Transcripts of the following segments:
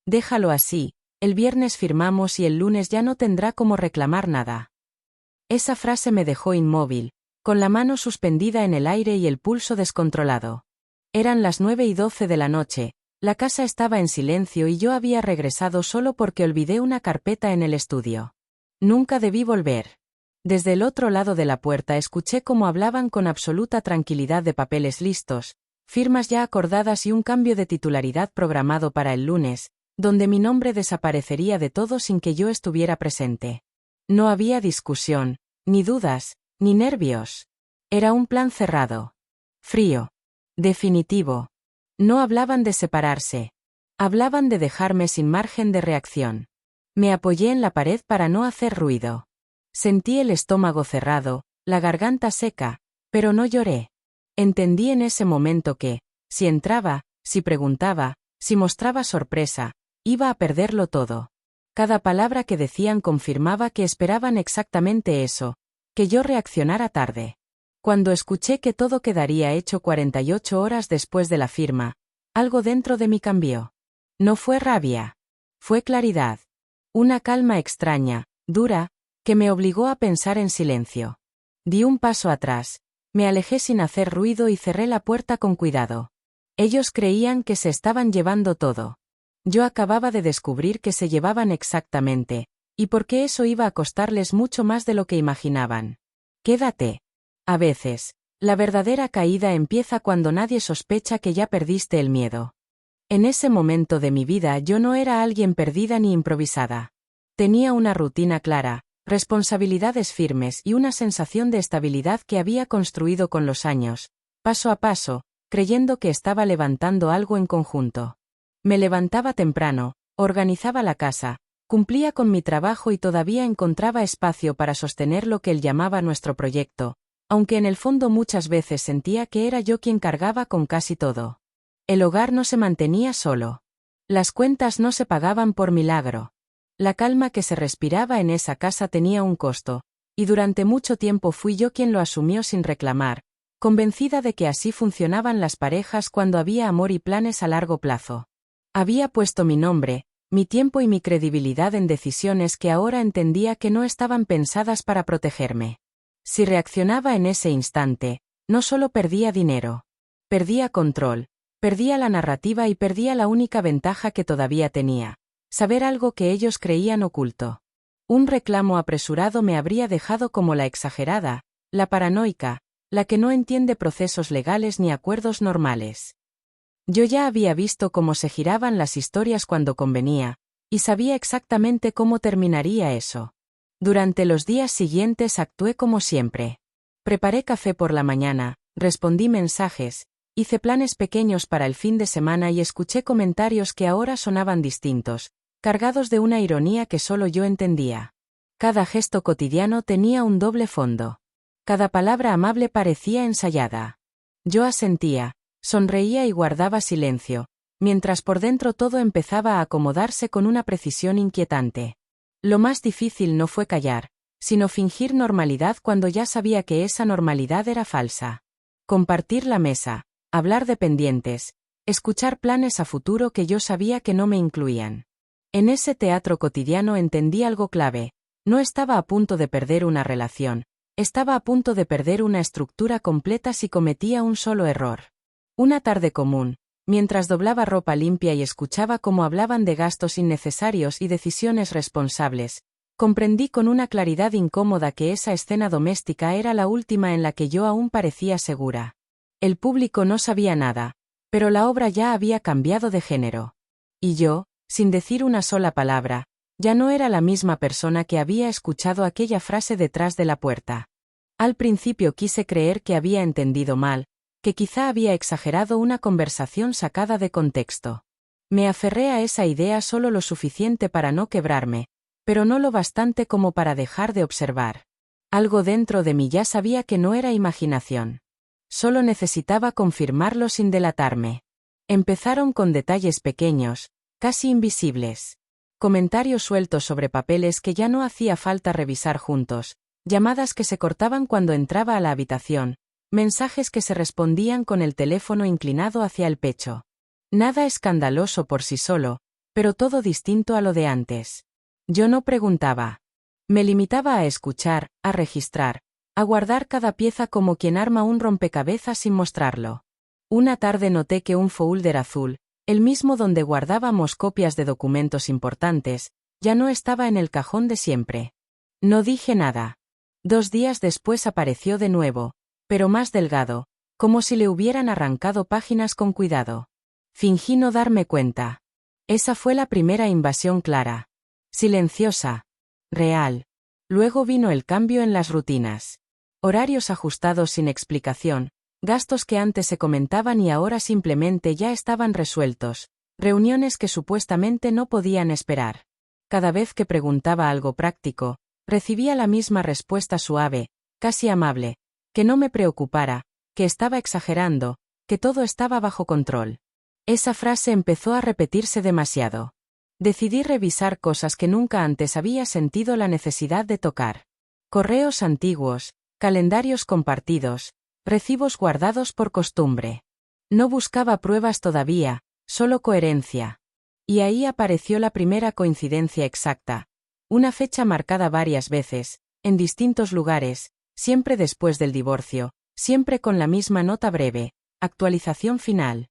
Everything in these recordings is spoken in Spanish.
Déjalo así, el viernes firmamos y el lunes ya no tendrá cómo reclamar nada. Esa frase me dejó inmóvil, con la mano suspendida en el aire y el pulso descontrolado. Eran las 9:12 de la noche, la casa estaba en silencio y yo había regresado solo porque olvidé una carpeta en el estudio. Nunca debí volver. Desde el otro lado de la puerta escuché cómo hablaban con absoluta tranquilidad de papeles listos, firmas ya acordadas y un cambio de titularidad programado para el lunes, donde mi nombre desaparecería de todo sin que yo estuviera presente. No había discusión, ni dudas, ni nervios. Era un plan cerrado. Frío. Definitivo. No hablaban de separarse. Hablaban de dejarme sin margen de reacción. Me apoyé en la pared para no hacer ruido. Sentí el estómago cerrado, la garganta seca, pero no lloré. Entendí en ese momento que, si entraba, si preguntaba, si mostraba sorpresa, iba a perderlo todo. Cada palabra que decían confirmaba que esperaban exactamente eso, que yo reaccionara tarde. Cuando escuché que todo quedaría hecho 48 horas después de la firma, algo dentro de mí cambió. No fue rabia. Fue claridad. Una calma extraña, dura, que me obligó a pensar en silencio. Di un paso atrás, me alejé sin hacer ruido y cerré la puerta con cuidado. Ellos creían que se estaban llevando todo. Yo acababa de descubrir que se llevaban exactamente, y por qué eso iba a costarles mucho más de lo que imaginaban. Quédate. A veces, la verdadera caída empieza cuando nadie sospecha que ya perdiste el miedo. En ese momento de mi vida yo no era alguien perdida ni improvisada. Tenía una rutina clara, responsabilidades firmes y una sensación de estabilidad que había construido con los años, paso a paso, creyendo que estaba levantando algo en conjunto. Me levantaba temprano, organizaba la casa, cumplía con mi trabajo y todavía encontraba espacio para sostener lo que él llamaba nuestro proyecto, aunque en el fondo muchas veces sentía que era yo quien cargaba con casi todo. El hogar no se mantenía solo. Las cuentas no se pagaban por milagro. La calma que se respiraba en esa casa tenía un costo, y durante mucho tiempo fui yo quien lo asumió sin reclamar, convencida de que así funcionaban las parejas cuando había amor y planes a largo plazo. Había puesto mi nombre, mi tiempo y mi credibilidad en decisiones que ahora entendía que no estaban pensadas para protegerme. Si reaccionaba en ese instante, no solo perdía dinero. Perdía control, perdía la narrativa y perdía la única ventaja que todavía tenía: saber algo que ellos creían oculto. Un reclamo apresurado me habría dejado como la exagerada, la paranoica, la que no entiende procesos legales ni acuerdos normales. Yo ya había visto cómo se giraban las historias cuando convenía, y sabía exactamente cómo terminaría eso. Durante los días siguientes actué como siempre. Preparé café por la mañana, respondí mensajes, hice planes pequeños para el fin de semana y escuché comentarios que ahora sonaban distintos, cargados de una ironía que solo yo entendía. Cada gesto cotidiano tenía un doble fondo. Cada palabra amable parecía ensayada. Yo asentía, sonreía y guardaba silencio, mientras por dentro todo empezaba a acomodarse con una precisión inquietante. Lo más difícil no fue callar, sino fingir normalidad cuando ya sabía que esa normalidad era falsa. Compartir la mesa, hablar de pendientes, escuchar planes a futuro que yo sabía que no me incluían. En ese teatro cotidiano entendí algo clave: no estaba a punto de perder una relación, estaba a punto de perder una estructura completa si cometía un solo error. Una tarde común, mientras doblaba ropa limpia y escuchaba cómo hablaban de gastos innecesarios y decisiones responsables, comprendí con una claridad incómoda que esa escena doméstica era la última en la que yo aún parecía segura. El público no sabía nada, pero la obra ya había cambiado de género. Y yo, sin decir una sola palabra, ya no era la misma persona que había escuchado aquella frase detrás de la puerta. Al principio quise creer que había entendido mal, que quizá había exagerado una conversación sacada de contexto. Me aferré a esa idea solo lo suficiente para no quebrarme, pero no lo bastante como para dejar de observar. Algo dentro de mí ya sabía que no era imaginación. Solo necesitaba confirmarlo sin delatarme. Empezaron con detalles pequeños, casi invisibles. Comentarios sueltos sobre papeles que ya no hacía falta revisar juntos, llamadas que se cortaban cuando entraba a la habitación, mensajes que se respondían con el teléfono inclinado hacia el pecho. Nada escandaloso por sí solo, pero todo distinto a lo de antes. Yo no preguntaba. Me limitaba a escuchar, a registrar, a guardar cada pieza como quien arma un rompecabezas sin mostrarlo. Una tarde noté que un folder azul, el mismo donde guardábamos copias de documentos importantes, ya no estaba en el cajón de siempre. No dije nada. 2 días después apareció de nuevo, pero más delgado, como si le hubieran arrancado páginas con cuidado. Fingí no darme cuenta. Esa fue la primera invasión clara. Silenciosa. Real. Luego vino el cambio en las rutinas. Horarios ajustados sin explicación, gastos que antes se comentaban y ahora simplemente ya estaban resueltos, reuniones que supuestamente no podían esperar. Cada vez que preguntaba algo práctico, recibía la misma respuesta suave, casi amable, que no me preocupara, que estaba exagerando, que todo estaba bajo control. Esa frase empezó a repetirse demasiado. Decidí revisar cosas que nunca antes había sentido la necesidad de tocar. Correos antiguos, calendarios compartidos, recibos guardados por costumbre. No buscaba pruebas todavía, solo coherencia. Y ahí apareció la primera coincidencia exacta. Una fecha marcada varias veces, en distintos lugares, siempre después del divorcio, siempre con la misma nota breve, actualización final.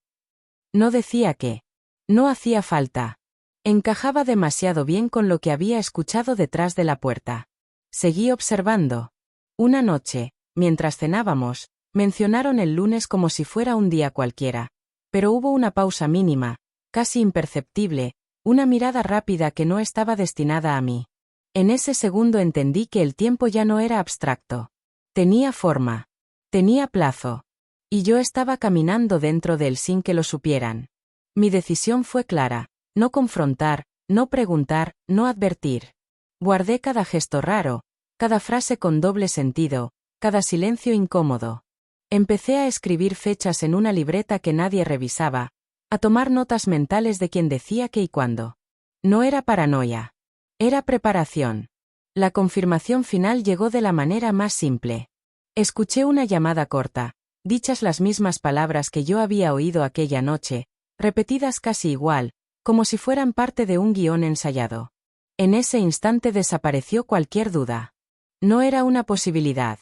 No decía que. No hacía falta. Encajaba demasiado bien con lo que había escuchado detrás de la puerta. Seguí observando. Una noche, mientras cenábamos, mencionaron el lunes como si fuera un día cualquiera, pero hubo una pausa mínima, casi imperceptible, una mirada rápida que no estaba destinada a mí. En ese segundo entendí que el tiempo ya no era abstracto. Tenía forma. Tenía plazo. Y yo estaba caminando dentro de él sin que lo supieran. Mi decisión fue clara: no confrontar, no preguntar, no advertir. Guardé cada gesto raro, cada frase con doble sentido, cada silencio incómodo. Empecé a escribir fechas en una libreta que nadie revisaba, a tomar notas mentales de quién decía qué y cuándo. No era paranoia. Era preparación. La confirmación final llegó de la manera más simple. Escuché una llamada corta, dichas las mismas palabras que yo había oído aquella noche, repetidas casi igual, como si fueran parte de un guión ensayado. En ese instante desapareció cualquier duda. No era una posibilidad.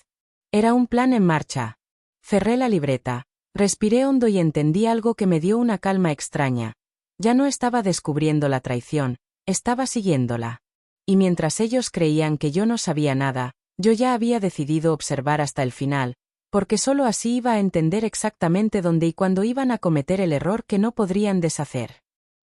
Era un plan en marcha. Cerré la libreta, respiré hondo y entendí algo que me dio una calma extraña. Ya no estaba descubriendo la traición, estaba siguiéndola. Y mientras ellos creían que yo no sabía nada, yo ya había decidido observar hasta el final, porque solo así iba a entender exactamente dónde y cuándo iban a cometer el error que no podrían deshacer.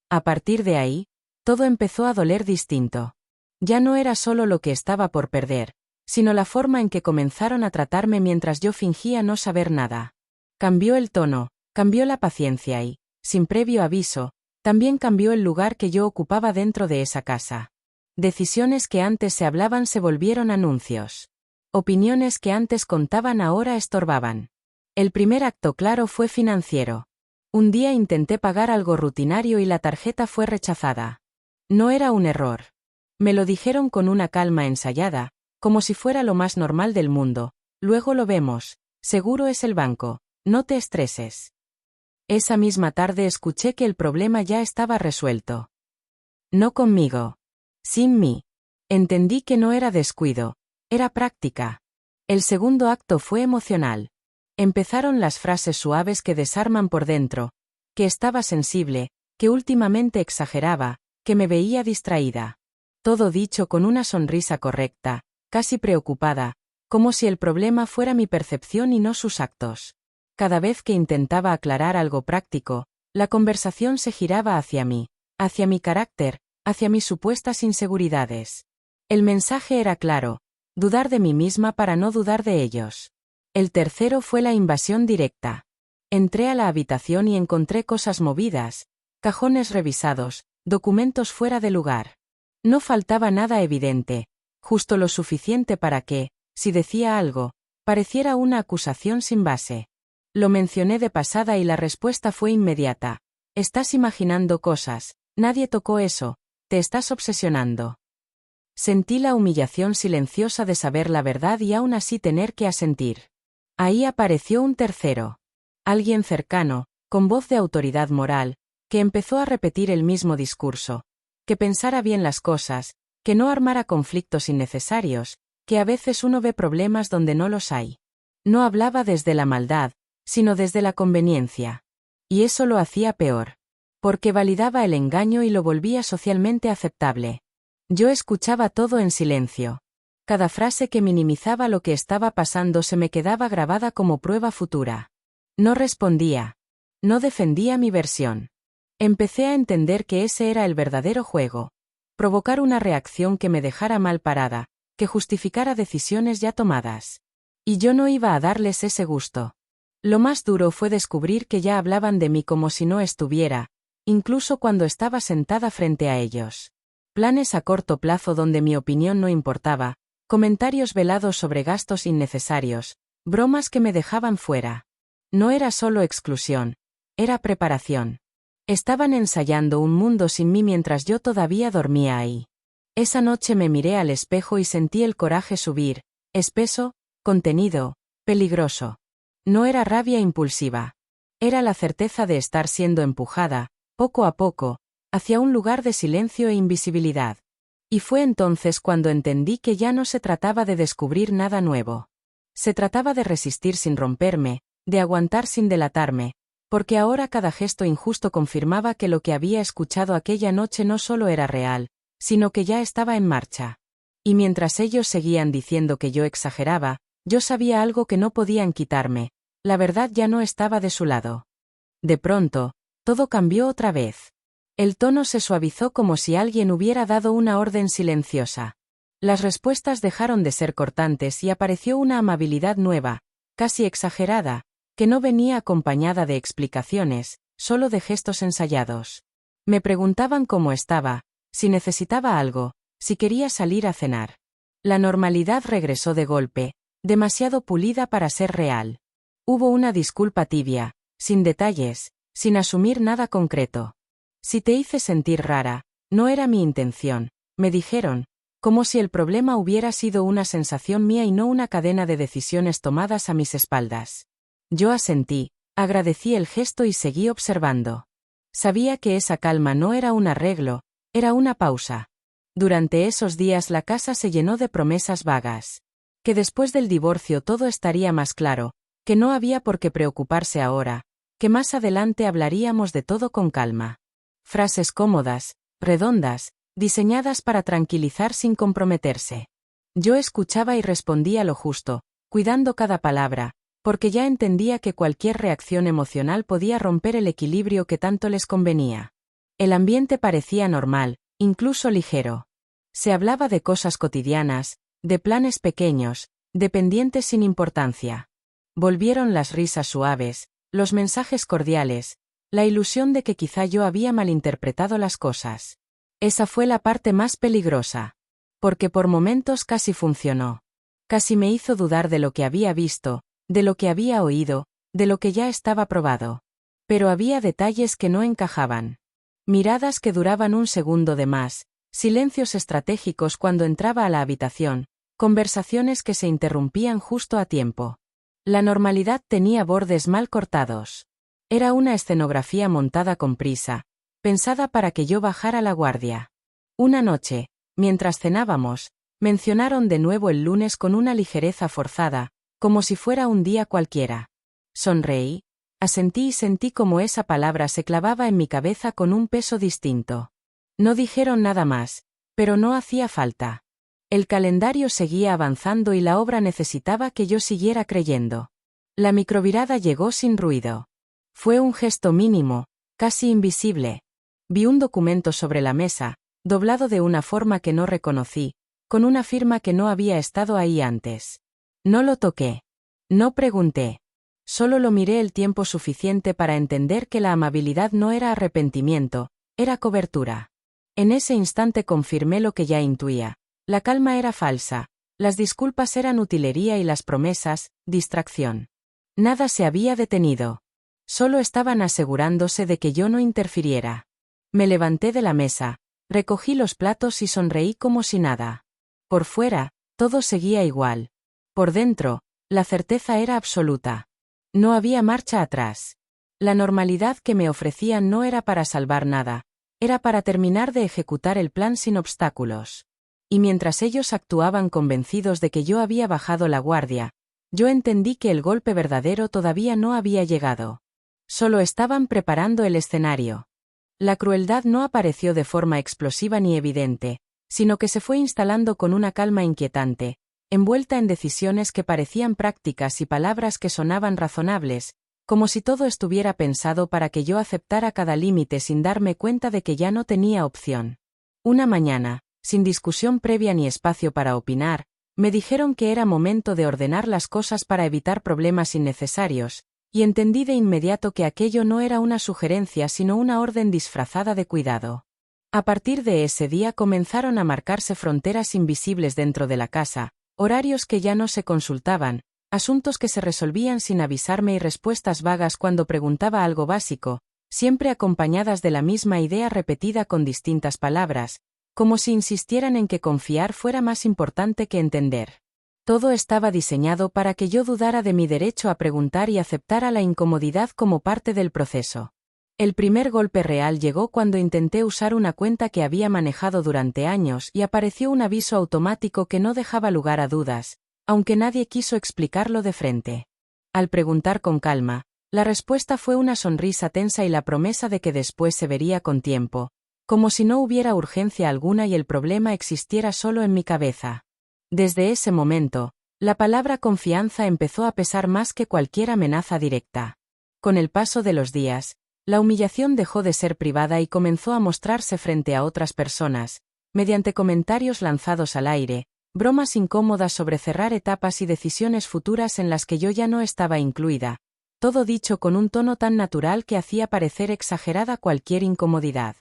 A partir de ahí, todo empezó a doler distinto. Ya no era solo lo que estaba por perder, sino la forma en que comenzaron a tratarme mientras yo fingía no saber nada. Cambió el tono, cambió la paciencia y, sin previo aviso, también cambió el lugar que yo ocupaba dentro de esa casa. Decisiones que antes se hablaban se volvieron anuncios. Opiniones que antes contaban ahora estorbaban. El primer acto claro fue financiero. Un día intenté pagar algo rutinario y la tarjeta fue rechazada. No era un error. Me lo dijeron con una calma ensayada, como si fuera lo más normal del mundo. Luego lo vemos, seguro es el banco, no te estreses. Esa misma tarde escuché que el problema ya estaba resuelto. No conmigo. Sin mí. Entendí que no era descuido, era práctica. El segundo acto fue emocional. Empezaron las frases suaves que desarman por dentro, que estaba sensible, que últimamente exageraba, que me veía distraída. Todo dicho con una sonrisa correcta, casi preocupada, como si el problema fuera mi percepción y no sus actos. Cada vez que intentaba aclarar algo práctico, la conversación se giraba hacia mí, hacia mi carácter, hacia mis supuestas inseguridades. El mensaje era claro: dudar de mí misma para no dudar de ellos. El tercero fue la invasión directa. Entré a la habitación y encontré cosas movidas, cajones revisados, documentos fuera de lugar. No faltaba nada evidente, justo lo suficiente para que, si decía algo, pareciera una acusación sin base. Lo mencioné de pasada y la respuesta fue inmediata: estás imaginando cosas, nadie tocó eso, te estás obsesionando. Sentí la humillación silenciosa de saber la verdad y aún así tener que asentir. Ahí apareció un tercero. Alguien cercano, con voz de autoridad moral, que empezó a repetir el mismo discurso: que pensara bien las cosas, que no armara conflictos innecesarios, que a veces uno ve problemas donde no los hay. No hablaba desde la maldad, sino desde la conveniencia. Y eso lo hacía peor. Porque validaba el engaño y lo volvía socialmente aceptable. Yo escuchaba todo en silencio. Cada frase que minimizaba lo que estaba pasando se me quedaba grabada como prueba futura. No respondía. No defendía mi versión. Empecé a entender que ese era el verdadero juego. Provocar una reacción que me dejara mal parada, que justificara decisiones ya tomadas. Y yo no iba a darles ese gusto. Lo más duro fue descubrir que ya hablaban de mí como si no estuviera, incluso cuando estaba sentada frente a ellos. Planes a corto plazo donde mi opinión no importaba, comentarios velados sobre gastos innecesarios, bromas que me dejaban fuera. No era solo exclusión, era preparación. Estaban ensayando un mundo sin mí mientras yo todavía dormía ahí. Esa noche me miré al espejo y sentí el coraje subir, espeso, contenido, peligroso. No era rabia impulsiva. Era la certeza de estar siendo empujada, poco a poco, hacia un lugar de silencio e invisibilidad. Y fue entonces cuando entendí que ya no se trataba de descubrir nada nuevo. Se trataba de resistir sin romperme, de aguantar sin delatarme, porque ahora cada gesto injusto confirmaba que lo que había escuchado aquella noche no solo era real, sino que ya estaba en marcha. Y mientras ellos seguían diciendo que yo exageraba, yo sabía algo que no podían quitarme, la verdad ya no estaba de su lado. De pronto, todo cambió otra vez. El tono se suavizó como si alguien hubiera dado una orden silenciosa. Las respuestas dejaron de ser cortantes y apareció una amabilidad nueva, casi exagerada, que no venía acompañada de explicaciones, solo de gestos ensayados. Me preguntaban cómo estaba, si necesitaba algo, si quería salir a cenar. La normalidad regresó de golpe, demasiado pulida para ser real. Hubo una disculpa tibia, sin detalles, sin asumir nada concreto. Si te hice sentir rara, no era mi intención, me dijeron, como si el problema hubiera sido una sensación mía y no una cadena de decisiones tomadas a mis espaldas. Yo asentí, agradecí el gesto y seguí observando. Sabía que esa calma no era un arreglo, era una pausa. Durante esos días la casa se llenó de promesas vagas. Que después del divorcio todo estaría más claro, que no había por qué preocuparse ahora, que más adelante hablaríamos de todo con calma. Frases cómodas, redondas, diseñadas para tranquilizar sin comprometerse. Yo escuchaba y respondía lo justo, cuidando cada palabra, porque ya entendía que cualquier reacción emocional podía romper el equilibrio que tanto les convenía. El ambiente parecía normal, incluso ligero. Se hablaba de cosas cotidianas, de planes pequeños, de pendientes sin importancia. Volvieron las risas suaves, los mensajes cordiales, la ilusión de que quizá yo había malinterpretado las cosas. Esa fue la parte más peligrosa. Porque por momentos casi funcionó. Casi me hizo dudar de lo que había visto, de lo que había oído, de lo que ya estaba probado. Pero había detalles que no encajaban. Miradas que duraban un segundo de más, silencios estratégicos cuando entraba a la habitación, conversaciones que se interrumpían justo a tiempo. La normalidad tenía bordes mal cortados. Era una escenografía montada con prisa, pensada para que yo bajara la guardia. Una noche, mientras cenábamos, mencionaron de nuevo el lunes con una ligereza forzada, como si fuera un día cualquiera. Sonreí, asentí y sentí como esa palabra se clavaba en mi cabeza con un peso distinto. No dijeron nada más, pero no hacía falta. El calendario seguía avanzando y la obra necesitaba que yo siguiera creyendo. La microvirada llegó sin ruido. Fue un gesto mínimo, casi invisible. Vi un documento sobre la mesa, doblado de una forma que no reconocí, con una firma que no había estado ahí antes. No lo toqué. No pregunté. Solo lo miré el tiempo suficiente para entender que la amabilidad no era arrepentimiento, era cobertura. En ese instante confirmé lo que ya intuía. La calma era falsa, las disculpas eran utilería y las promesas, distracción. Nada se había detenido. Solo estaban asegurándose de que yo no interfiriera. Me levanté de la mesa, recogí los platos y sonreí como si nada. Por fuera, todo seguía igual. Por dentro, la certeza era absoluta. No había marcha atrás. La normalidad que me ofrecían no era para salvar nada, Era para terminar de ejecutar el plan sin obstáculos. Y mientras ellos actuaban convencidos de que yo había bajado la guardia, yo entendí que el golpe verdadero todavía no había llegado. Solo estaban preparando el escenario. La crueldad no apareció de forma explosiva ni evidente, sino que se fue instalando con una calma inquietante, envuelta en decisiones que parecían prácticas y palabras que sonaban razonables, como si todo estuviera pensado para que yo aceptara cada límite sin darme cuenta de que ya no tenía opción. Una mañana, sin discusión previa ni espacio para opinar, me dijeron que era momento de ordenar las cosas para evitar problemas innecesarios, y entendí de inmediato que aquello no era una sugerencia sino una orden disfrazada de cuidado. A partir de ese día comenzaron a marcarse fronteras invisibles dentro de la casa, horarios que ya no se consultaban, asuntos que se resolvían sin avisarme y respuestas vagas cuando preguntaba algo básico, siempre acompañadas de la misma idea repetida con distintas palabras, como si insistieran en que confiar fuera más importante que entender. Todo estaba diseñado para que yo dudara de mi derecho a preguntar y aceptara la incomodidad como parte del proceso. El primer golpe real llegó cuando intenté usar una cuenta que había manejado durante años y apareció un aviso automático que no dejaba lugar a dudas, aunque nadie quiso explicarlo de frente. Al preguntar con calma, la respuesta fue una sonrisa tensa y la promesa de que después se vería con tiempo, como si no hubiera urgencia alguna y el problema existiera solo en mi cabeza. Desde ese momento, la palabra confianza empezó a pesar más que cualquier amenaza directa. Con el paso de los días, la humillación dejó de ser privada y comenzó a mostrarse frente a otras personas, mediante comentarios lanzados al aire, bromas incómodas sobre cerrar etapas y decisiones futuras en las que yo ya no estaba incluida, todo dicho con un tono tan natural que hacía parecer exagerada cualquier incomodidad.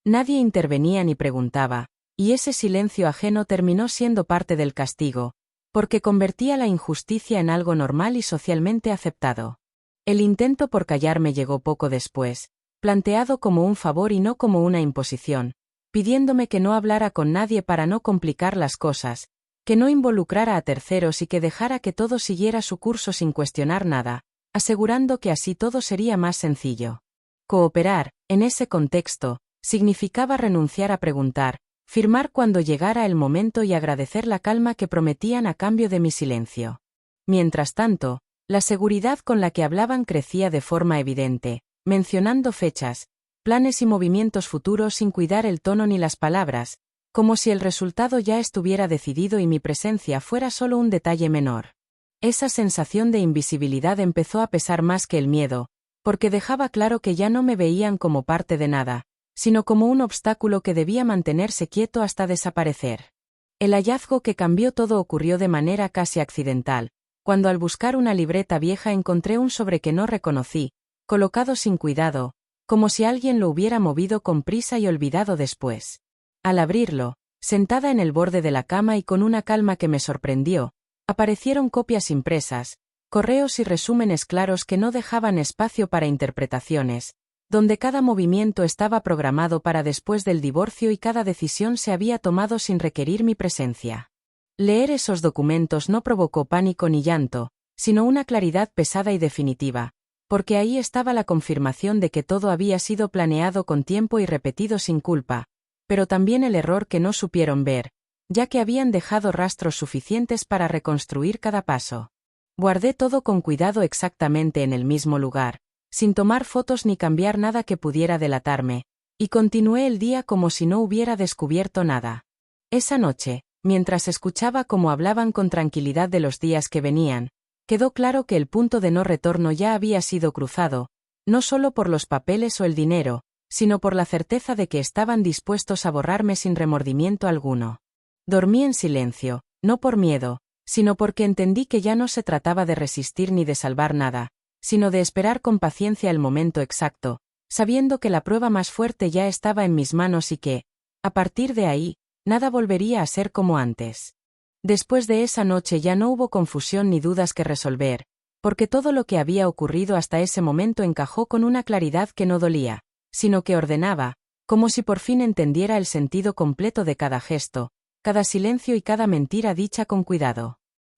Nadie intervenía ni preguntaba, y ese silencio ajeno terminó siendo parte del castigo, porque convertía la injusticia en algo normal y socialmente aceptado. El intento por callarme llegó poco después, planteado como un favor y no como una imposición, pidiéndome que no hablara con nadie para no complicar las cosas, que no involucrara a terceros y que dejara que todo siguiera su curso sin cuestionar nada, asegurando que así todo sería más sencillo. Cooperar, en ese contexto, significaba renunciar a preguntar, firmar cuando llegara el momento y agradecer la calma que prometían a cambio de mi silencio. Mientras tanto, la seguridad con la que hablaban crecía de forma evidente, mencionando fechas, planes y movimientos futuros sin cuidar el tono ni las palabras, como si el resultado ya estuviera decidido y mi presencia fuera solo un detalle menor. Esa sensación de invisibilidad empezó a pesar más que el miedo, porque dejaba claro que ya no me veían como parte de nada, sino como un obstáculo que debía mantenerse quieto hasta desaparecer. El hallazgo que cambió todo ocurrió de manera casi accidental, cuando al buscar una libreta vieja encontré un sobre que no reconocí, colocado sin cuidado, como si alguien lo hubiera movido con prisa y olvidado después. Al abrirlo, sentada en el borde de la cama y con una calma que me sorprendió, aparecieron copias impresas, correos y resúmenes claros que no dejaban espacio para interpretaciones, donde cada movimiento estaba programado para después del divorcio y cada decisión se había tomado sin requerir mi presencia. Leer esos documentos no provocó pánico ni llanto, sino una claridad pesada y definitiva, porque ahí estaba la confirmación de que todo había sido planeado con tiempo y repetido sin culpa, pero también el error que no supieron ver, ya que habían dejado rastros suficientes para reconstruir cada paso. Guardé todo con cuidado exactamente en el mismo lugar, sin tomar fotos ni cambiar nada que pudiera delatarme, y continué el día como si no hubiera descubierto nada. Esa noche, mientras escuchaba cómo hablaban con tranquilidad de los días que venían, quedó claro que el punto de no retorno ya había sido cruzado, no solo por los papeles o el dinero, sino por la certeza de que estaban dispuestos a borrarme sin remordimiento alguno. Dormí en silencio, no por miedo, sino porque entendí que ya no se trataba de resistir ni de salvar nada, sino de esperar con paciencia el momento exacto, sabiendo que la prueba más fuerte ya estaba en mis manos y que, a partir de ahí, nada volvería a ser como antes. Después de esa noche ya no hubo confusión ni dudas que resolver, porque todo lo que había ocurrido hasta ese momento encajó con una claridad que no dolía, sino que ordenaba, como si por fin entendiera el sentido completo de cada gesto, cada silencio y cada mentira dicha con cuidado.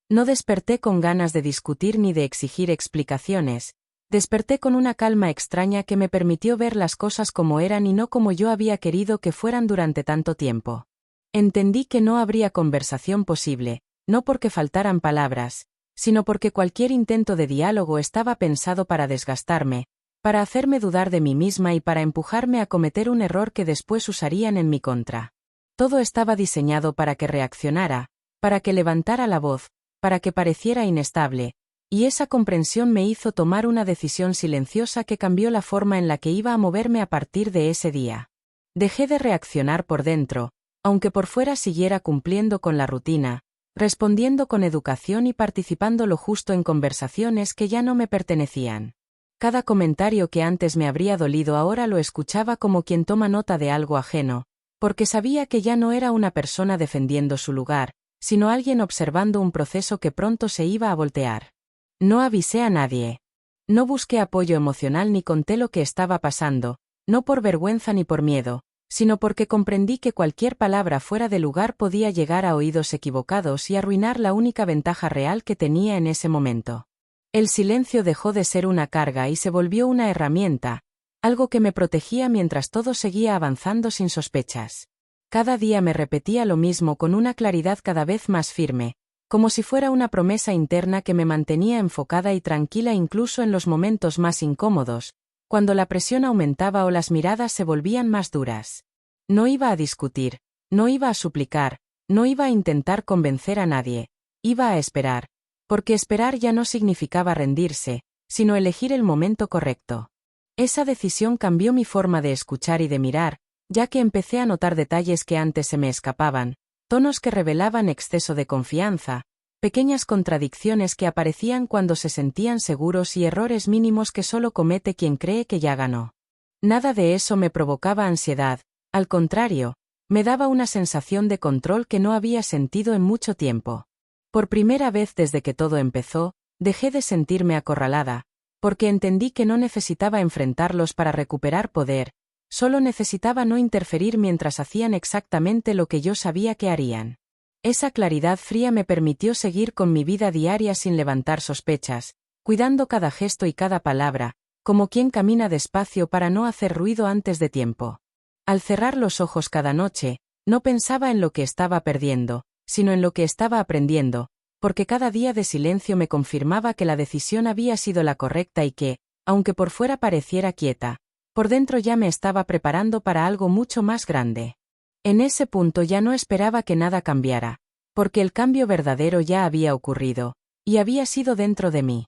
No desperté con ganas de discutir ni de exigir explicaciones, Desperté con una calma extraña que me permitió ver las cosas como eran y no como yo había querido que fueran durante tanto tiempo. Entendí que no habría conversación posible, no porque faltaran palabras, sino porque cualquier intento de diálogo estaba pensado para desgastarme, para hacerme dudar de mí misma y para empujarme a cometer un error que después usarían en mi contra. Todo estaba diseñado para que reaccionara, para que levantara la voz, para que pareciera inestable, y esa comprensión me hizo tomar una decisión silenciosa que cambió la forma en la que iba a moverme a partir de ese día. Dejé de reaccionar por dentro, aunque por fuera siguiera cumpliendo con la rutina, respondiendo con educación y participando lo justo en conversaciones que ya no me pertenecían. Cada comentario que antes me habría dolido ahora lo escuchaba como quien toma nota de algo ajeno, porque sabía que ya no era una persona defendiendo su lugar, sino alguien observando un proceso que pronto se iba a voltear. No avisé a nadie. No busqué apoyo emocional ni conté lo que estaba pasando, no por vergüenza ni por miedo, sino porque comprendí que cualquier palabra fuera de lugar podía llegar a oídos equivocados y arruinar la única ventaja real que tenía en ese momento. El silencio dejó de ser una carga y se volvió una herramienta, algo que me protegía mientras todo seguía avanzando sin sospechas. Cada día me repetía lo mismo con una claridad cada vez más firme, como si fuera una promesa interna que me mantenía enfocada y tranquila incluso en los momentos más incómodos, cuando la presión aumentaba o las miradas se volvían más duras. No iba a discutir, no iba a suplicar, no iba a intentar convencer a nadie, iba a esperar, porque esperar ya no significaba rendirse, sino elegir el momento correcto. Esa decisión cambió mi forma de escuchar y de mirar, ya que empecé a notar detalles que antes se me escapaban, tonos que revelaban exceso de confianza, pequeñas contradicciones que aparecían cuando se sentían seguros y errores mínimos que solo comete quien cree que ya ganó. Nada de eso me provocaba ansiedad, al contrario, me daba una sensación de control que no había sentido en mucho tiempo. Por primera vez desde que todo empezó, dejé de sentirme acorralada, porque entendí que no necesitaba enfrentarlos para recuperar poder, solo necesitaba no interferir mientras hacían exactamente lo que yo sabía que harían. Esa claridad fría me permitió seguir con mi vida diaria sin levantar sospechas, cuidando cada gesto y cada palabra, como quien camina despacio para no hacer ruido antes de tiempo. Al cerrar los ojos cada noche, no pensaba en lo que estaba perdiendo, sino en lo que estaba aprendiendo, porque cada día de silencio me confirmaba que la decisión había sido la correcta y que, aunque por fuera pareciera quieta, por dentro ya me estaba preparando para algo mucho más grande. En ese punto ya no esperaba que nada cambiara, porque el cambio verdadero ya había ocurrido, y había sido dentro de mí.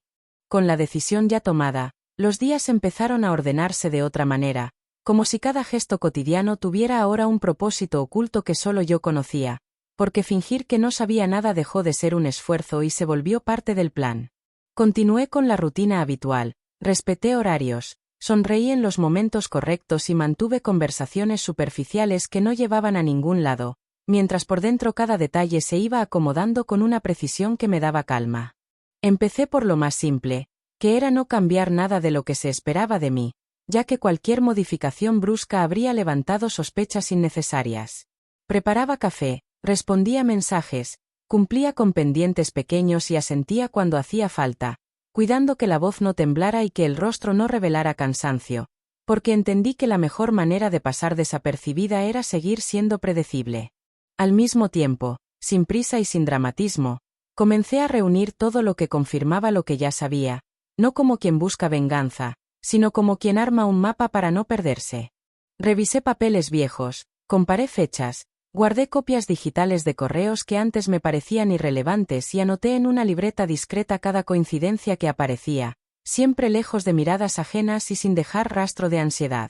Con la decisión ya tomada, los días empezaron a ordenarse de otra manera, como si cada gesto cotidiano tuviera ahora un propósito oculto que solo yo conocía, porque fingir que no sabía nada dejó de ser un esfuerzo y se volvió parte del plan. Continué con la rutina habitual, respeté horarios, sonreí en los momentos correctos y mantuve conversaciones superficiales que no llevaban a ningún lado, mientras por dentro cada detalle se iba acomodando con una precisión que me daba calma. Empecé por lo más simple, que era no cambiar nada de lo que se esperaba de mí, ya que cualquier modificación brusca habría levantado sospechas innecesarias. Preparaba café, respondía mensajes, cumplía con pendientes pequeños y asentía cuando hacía falta, cuidando que la voz no temblara y que el rostro no revelara cansancio, porque entendí que la mejor manera de pasar desapercibida era seguir siendo predecible. Al mismo tiempo, sin prisa y sin dramatismo, comencé a reunir todo lo que confirmaba lo que ya sabía, no como quien busca venganza, sino como quien arma un mapa para no perderse. Revisé papeles viejos, comparé fechas, guardé copias digitales de correos que antes me parecían irrelevantes y anoté en una libreta discreta cada coincidencia que aparecía, siempre lejos de miradas ajenas y sin dejar rastro de ansiedad.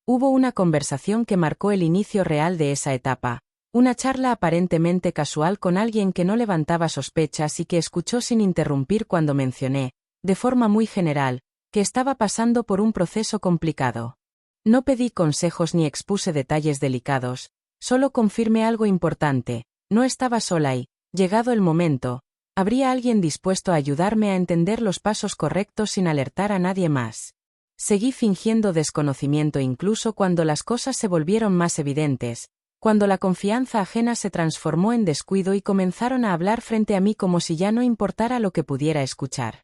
Hubo una conversación que marcó el inicio real de esa etapa, una charla aparentemente casual con alguien que no levantaba sospechas y que escuchó sin interrumpir cuando mencioné, de forma muy general, que estaba pasando por un proceso complicado. No pedí consejos ni expuse detalles delicados, solo confirmé algo importante, no estaba sola y, llegado el momento, habría alguien dispuesto a ayudarme a entender los pasos correctos sin alertar a nadie más. Seguí fingiendo desconocimiento incluso cuando las cosas se volvieron más evidentes, cuando la confianza ajena se transformó en descuido y comenzaron a hablar frente a mí como si ya no importara lo que pudiera escuchar.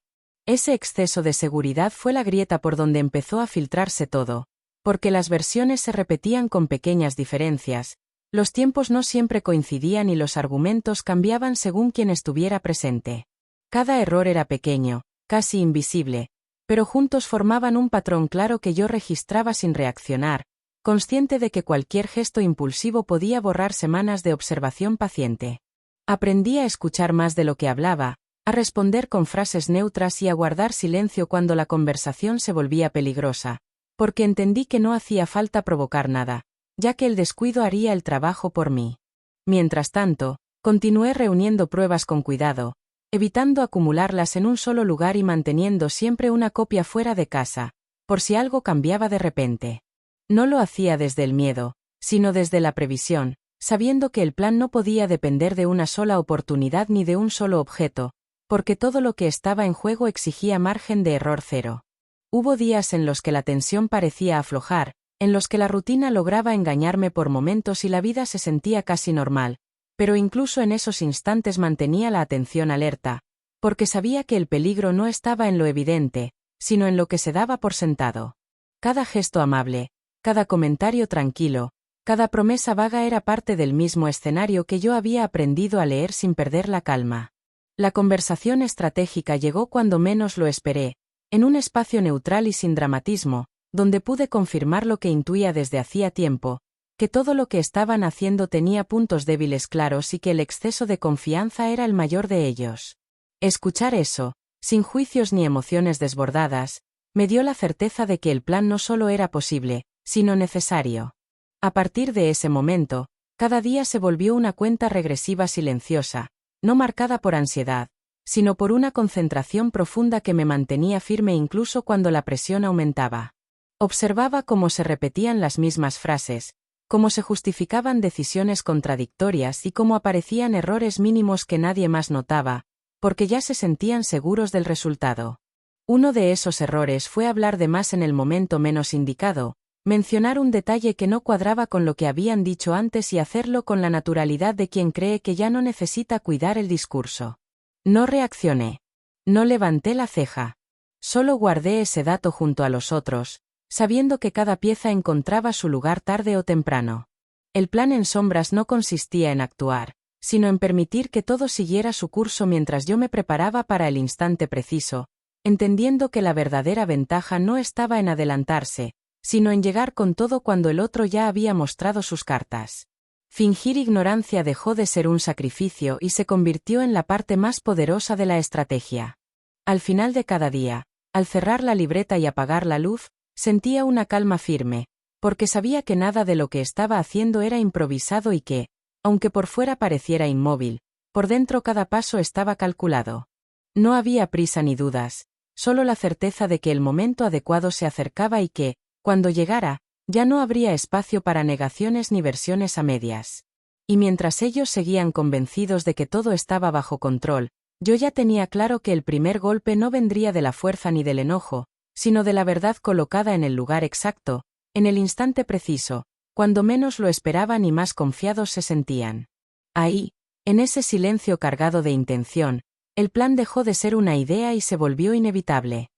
Ese exceso de seguridad fue la grieta por donde empezó a filtrarse todo, porque las versiones se repetían con pequeñas diferencias, los tiempos no siempre coincidían y los argumentos cambiaban según quien estuviera presente. Cada error era pequeño, casi invisible, pero juntos formaban un patrón claro que yo registraba sin reaccionar, consciente de que cualquier gesto impulsivo podía borrar semanas de observación paciente. Aprendí a escuchar más de lo que hablaba, a responder con frases neutras y a guardar silencio cuando la conversación se volvía peligrosa, porque entendí que no hacía falta provocar nada, ya que el descuido haría el trabajo por mí. Mientras tanto, continué reuniendo pruebas con cuidado, evitando acumularlas en un solo lugar y manteniendo siempre una copia fuera de casa, por si algo cambiaba de repente. No lo hacía desde el miedo, sino desde la previsión, sabiendo que el plan no podía depender de una sola oportunidad ni de un solo objeto, porque todo lo que estaba en juego exigía margen de error cero. Hubo días en los que la tensión parecía aflojar, en los que la rutina lograba engañarme por momentos y la vida se sentía casi normal, pero incluso en esos instantes mantenía la atención alerta, porque sabía que el peligro no estaba en lo evidente, sino en lo que se daba por sentado. Cada gesto amable, cada comentario tranquilo, cada promesa vaga era parte del mismo escenario que yo había aprendido a leer sin perder la calma. La conversación estratégica llegó cuando menos lo esperé, en un espacio neutral y sin dramatismo, donde pude confirmar lo que intuía desde hacía tiempo, que todo lo que estaban haciendo tenía puntos débiles claros y que el exceso de confianza era el mayor de ellos. Escuchar eso, sin juicios ni emociones desbordadas, me dio la certeza de que el plan no solo era posible, sino necesario. A partir de ese momento, cada día se volvió una cuenta regresiva silenciosa, no marcada por ansiedad, sino por una concentración profunda que me mantenía firme incluso cuando la presión aumentaba. Observaba cómo se repetían las mismas frases, cómo se justificaban decisiones contradictorias y cómo aparecían errores mínimos que nadie más notaba, porque ya se sentían seguros del resultado. Uno de esos errores fue hablar de más en el momento menos indicado, mencionar un detalle que no cuadraba con lo que habían dicho antes y hacerlo con la naturalidad de quien cree que ya no necesita cuidar el discurso. No reaccioné. No levanté la ceja. Solo guardé ese dato junto a los otros, sabiendo que cada pieza encontraba su lugar tarde o temprano. El plan en sombras no consistía en actuar, sino en permitir que todo siguiera su curso mientras yo me preparaba para el instante preciso, entendiendo que la verdadera ventaja no estaba en adelantarse, sino en llegar con todo cuando el otro ya había mostrado sus cartas. Fingir ignorancia dejó de ser un sacrificio y se convirtió en la parte más poderosa de la estrategia. Al final de cada día, al cerrar la libreta y apagar la luz, sentía una calma firme, porque sabía que nada de lo que estaba haciendo era improvisado y que, aunque por fuera pareciera inmóvil, por dentro cada paso estaba calculado. No había prisa ni dudas, solo la certeza de que el momento adecuado se acercaba y que, cuando llegara, ya no habría espacio para negaciones ni versiones a medias. Y mientras ellos seguían convencidos de que todo estaba bajo control, yo ya tenía claro que el primer golpe no vendría de la fuerza ni del enojo, sino de la verdad colocada en el lugar exacto, en el instante preciso, cuando menos lo esperaban y más confiados se sentían. Ahí, en ese silencio cargado de intención, el plan dejó de ser una idea y se volvió inevitable.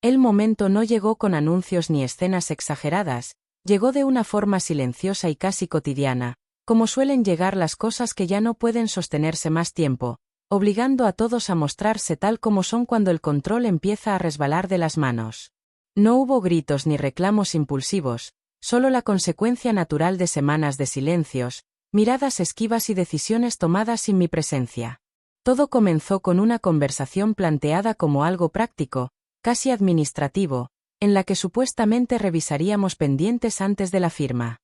El momento no llegó con anuncios ni escenas exageradas, llegó de una forma silenciosa y casi cotidiana, como suelen llegar las cosas que ya no pueden sostenerse más tiempo, obligando a todos a mostrarse tal como son cuando el control empieza a resbalar de las manos. No hubo gritos ni reclamos impulsivos, solo la consecuencia natural de semanas de silencios, miradas esquivas y decisiones tomadas sin mi presencia. Todo comenzó con una conversación planteada como algo práctico, casi administrativo, en la que supuestamente revisaríamos pendientes antes de la firma.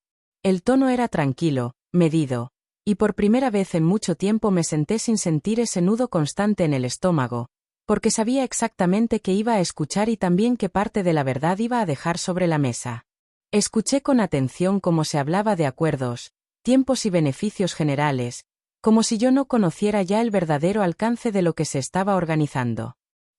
El tono era tranquilo, medido, y por primera vez en mucho tiempo me senté sin sentir ese nudo constante en el estómago, porque sabía exactamente que iba a escuchar y también qué parte de la verdad iba a dejar sobre la mesa. Escuché con atención cómo se hablaba de acuerdos, tiempos y beneficios generales, como si yo no conociera ya el verdadero alcance de lo que se estaba organizando.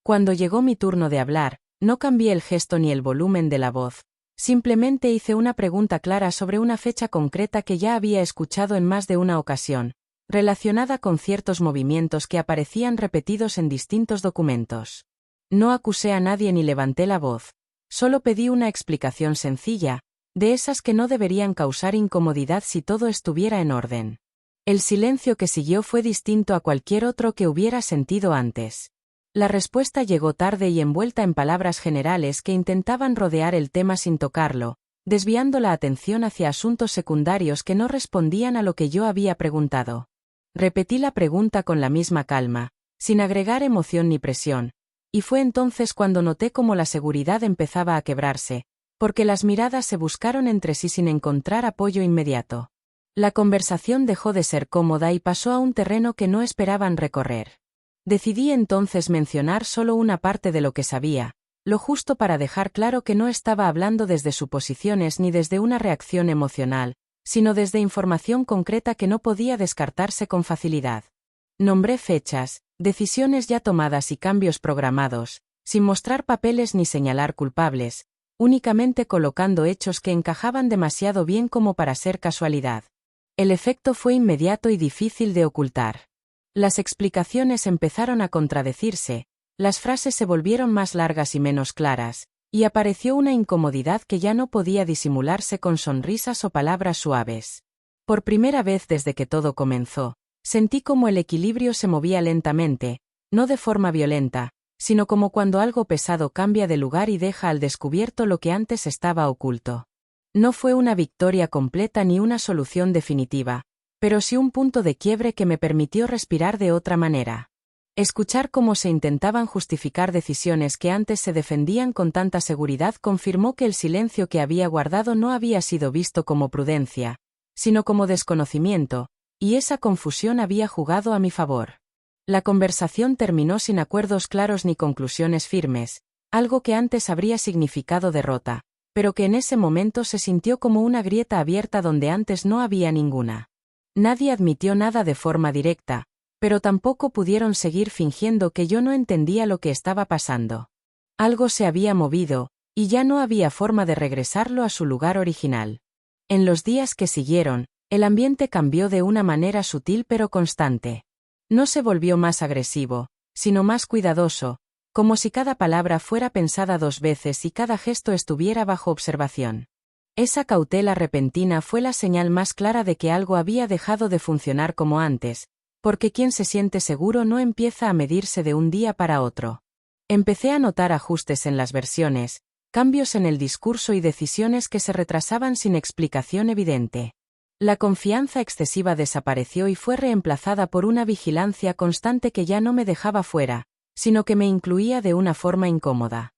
Cuando llegó mi turno de hablar, no cambié el gesto ni el volumen de la voz, simplemente hice una pregunta clara sobre una fecha concreta que ya había escuchado en más de una ocasión, relacionada con ciertos movimientos que aparecían repetidos en distintos documentos. No acusé a nadie ni levanté la voz. Solo pedí una explicación sencilla, de esas que no deberían causar incomodidad si todo estuviera en orden. El silencio que siguió fue distinto a cualquier otro que hubiera sentido antes. La respuesta llegó tarde y envuelta en palabras generales que intentaban rodear el tema sin tocarlo, desviando la atención hacia asuntos secundarios que no respondían a lo que yo había preguntado. Repetí la pregunta con la misma calma, sin agregar emoción ni presión, y fue entonces cuando noté cómo la seguridad empezaba a quebrarse, porque las miradas se buscaron entre sí sin encontrar apoyo inmediato. La conversación dejó de ser cómoda y pasó a un terreno que no esperaban recorrer. Decidí entonces mencionar solo una parte de lo que sabía, lo justo para dejar claro que no estaba hablando desde suposiciones ni desde una reacción emocional, sino desde información concreta que no podía descartarse con facilidad. Nombré fechas, decisiones ya tomadas y cambios programados, sin mostrar papeles ni señalar culpables, únicamente colocando hechos que encajaban demasiado bien como para ser casualidad. El efecto fue inmediato y difícil de ocultar. Las explicaciones empezaron a contradecirse, las frases se volvieron más largas y menos claras, y apareció una incomodidad que ya no podía disimularse con sonrisas o palabras suaves. Por primera vez desde que todo comenzó, sentí como el equilibrio se movía lentamente, no de forma violenta, sino como cuando algo pesado cambia de lugar y deja al descubierto lo que antes estaba oculto. No fue una victoria completa ni una solución definitiva, pero sí un punto de quiebre que me permitió respirar de otra manera. Escuchar cómo se intentaban justificar decisiones que antes se defendían con tanta seguridad confirmó que el silencio que había guardado no había sido visto como prudencia, sino como desconocimiento, y esa confusión había jugado a mi favor. La conversación terminó sin acuerdos claros ni conclusiones firmes, algo que antes habría significado derrota, pero que en ese momento se sintió como una grieta abierta donde antes no había ninguna. Nadie admitió nada de forma directa, pero tampoco pudieron seguir fingiendo que yo no entendía lo que estaba pasando. Algo se había movido, y ya no había forma de regresarlo a su lugar original. En los días que siguieron, el ambiente cambió de una manera sutil pero constante. No se volvió más agresivo, sino más cuidadoso, como si cada palabra fuera pensada 2 veces y cada gesto estuviera bajo observación. Esa cautela repentina fue la señal más clara de que algo había dejado de funcionar como antes, porque quien se siente seguro no empieza a medirse de un día para otro. Empecé a notar ajustes en las versiones, cambios en el discurso y decisiones que se retrasaban sin explicación evidente. La confianza excesiva desapareció y fue reemplazada por una vigilancia constante que ya no me dejaba fuera, sino que me incluía de una forma incómoda.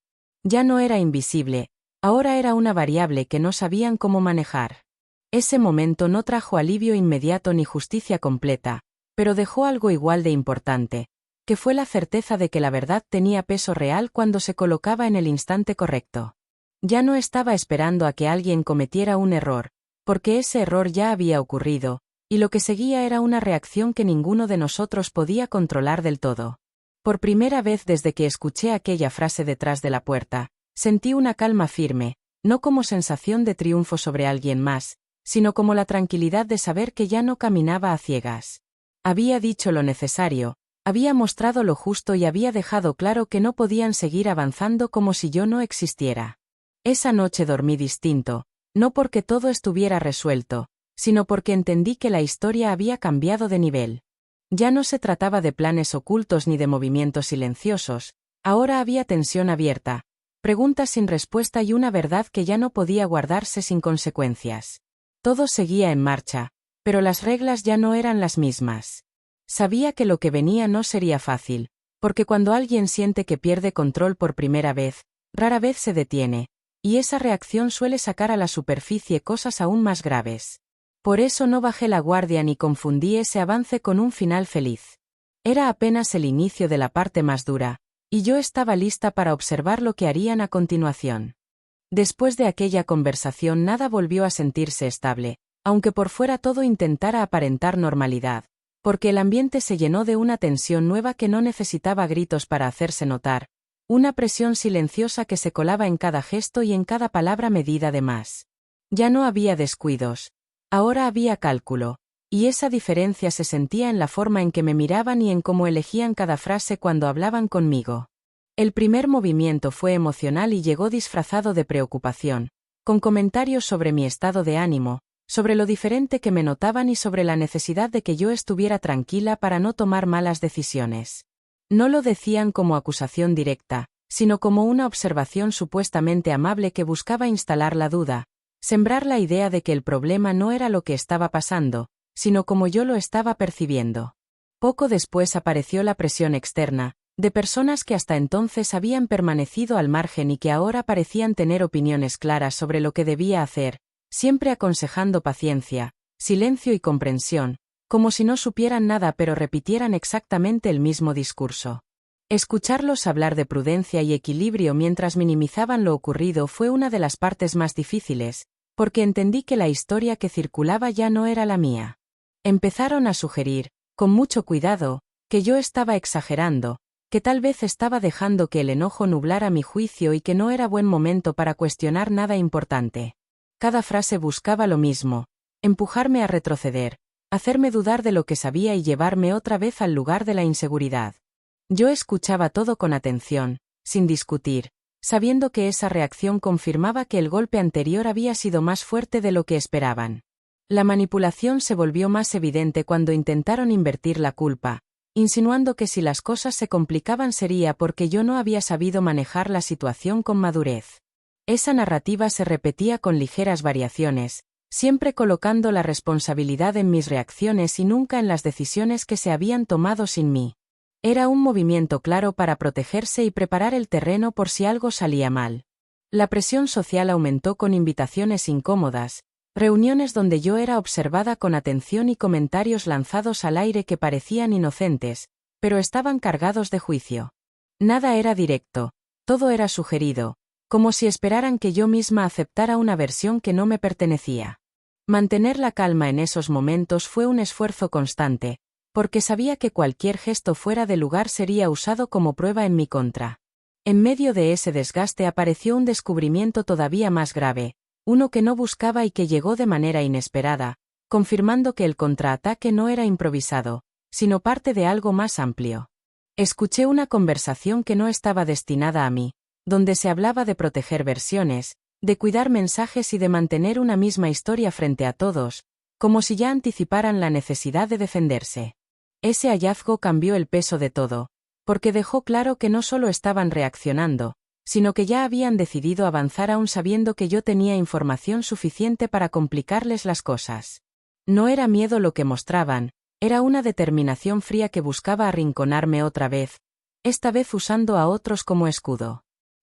Ya no era invisible, ahora era una variable que no sabían cómo manejar. Ese momento no trajo alivio inmediato ni justicia completa, pero dejó algo igual de importante, que fue la certeza de que la verdad tenía peso real cuando se colocaba en el instante correcto. Ya no estaba esperando a que alguien cometiera un error, porque ese error ya había ocurrido, y lo que seguía era una reacción que ninguno de nosotros podía controlar del todo. Por primera vez desde que escuché aquella frase detrás de la puerta, sentí una calma firme, no como sensación de triunfo sobre alguien más, sino como la tranquilidad de saber que ya no caminaba a ciegas. Había dicho lo necesario, había mostrado lo justo y había dejado claro que no podían seguir avanzando como si yo no existiera. Esa noche dormí distinto, no porque todo estuviera resuelto, sino porque entendí que la historia había cambiado de nivel. Ya no se trataba de planes ocultos ni de movimientos silenciosos, ahora había tensión abierta, preguntas sin respuesta y una verdad que ya no podía guardarse sin consecuencias. Todo seguía en marcha, pero las reglas ya no eran las mismas. Sabía que lo que venía no sería fácil, porque cuando alguien siente que pierde control por primera vez, rara vez se detiene, y esa reacción suele sacar a la superficie cosas aún más graves. Por eso no bajé la guardia ni confundí ese avance con un final feliz. Era apenas el inicio de la parte más dura, y yo estaba lista para observar lo que harían a continuación. Después de aquella conversación nada volvió a sentirse estable, aunque por fuera todo intentara aparentar normalidad, porque el ambiente se llenó de una tensión nueva que no necesitaba gritos para hacerse notar, una presión silenciosa que se colaba en cada gesto y en cada palabra medida de más. Ya no había descuidos. Ahora había cálculo, y esa diferencia se sentía en la forma en que me miraban y en cómo elegían cada frase cuando hablaban conmigo. El primer movimiento fue emocional y llegó disfrazado de preocupación, con comentarios sobre mi estado de ánimo, sobre lo diferente que me notaban y sobre la necesidad de que yo estuviera tranquila para no tomar malas decisiones. No lo decían como acusación directa, sino como una observación supuestamente amable que buscaba instalar la duda, sembrar la idea de que el problema no era lo que estaba pasando, sino como yo lo estaba percibiendo. Poco después apareció la presión externa, de personas que hasta entonces habían permanecido al margen y que ahora parecían tener opiniones claras sobre lo que debía hacer, siempre aconsejando paciencia, silencio y comprensión, como si no supieran nada pero repitieran exactamente el mismo discurso. Escucharlos hablar de prudencia y equilibrio mientras minimizaban lo ocurrido fue una de las partes más difíciles, porque entendí que la historia que circulaba ya no era la mía. Empezaron a sugerir, con mucho cuidado, que yo estaba exagerando, que tal vez estaba dejando que el enojo nublara mi juicio y que no era buen momento para cuestionar nada importante. Cada frase buscaba lo mismo, empujarme a retroceder, hacerme dudar de lo que sabía y llevarme otra vez al lugar de la inseguridad. Yo escuchaba todo con atención, sin discutir, sabiendo que esa reacción confirmaba que el golpe anterior había sido más fuerte de lo que esperaban. La manipulación se volvió más evidente cuando intentaron invertir la culpa, insinuando que si las cosas se complicaban sería porque yo no había sabido manejar la situación con madurez. Esa narrativa se repetía con ligeras variaciones, siempre colocando la responsabilidad en mis reacciones y nunca en las decisiones que se habían tomado sin mí. Era un movimiento claro para protegerse y preparar el terreno por si algo salía mal. La presión social aumentó con invitaciones incómodas, reuniones donde yo era observada con atención y comentarios lanzados al aire que parecían inocentes, pero estaban cargados de juicio. Nada era directo, todo era sugerido, como si esperaran que yo misma aceptara una versión que no me pertenecía. Mantener la calma en esos momentos fue un esfuerzo constante, porque sabía que cualquier gesto fuera de lugar sería usado como prueba en mi contra. En medio de ese desgaste apareció un descubrimiento todavía más grave, uno que no buscaba y que llegó de manera inesperada, confirmando que el contraataque no era improvisado, sino parte de algo más amplio. Escuché una conversación que no estaba destinada a mí, donde se hablaba de proteger versiones, de cuidar mensajes y de mantener una misma historia frente a todos, como si ya anticiparan la necesidad de defenderse. Ese hallazgo cambió el peso de todo, porque dejó claro que no solo estaban reaccionando, sino que ya habían decidido avanzar aún sabiendo que yo tenía información suficiente para complicarles las cosas. No era miedo lo que mostraban, era una determinación fría que buscaba arrinconarme otra vez, esta vez usando a otros como escudo.